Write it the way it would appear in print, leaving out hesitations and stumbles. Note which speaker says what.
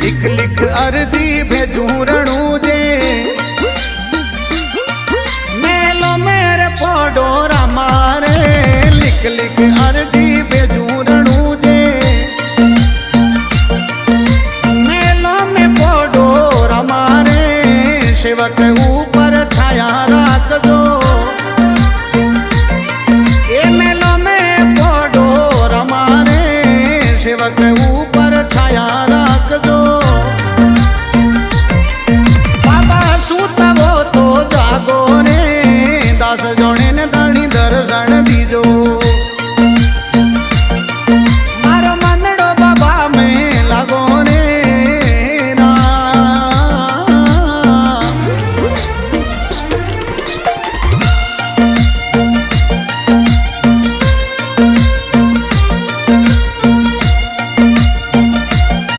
Speaker 1: लिख लिख अर्जी भेजू रणू जे मेलो मेरे पोडोरा मारे लिख लिख अर्जी भेजू रणू जे मेलो में पोडोरा मारे सेवक ऊपर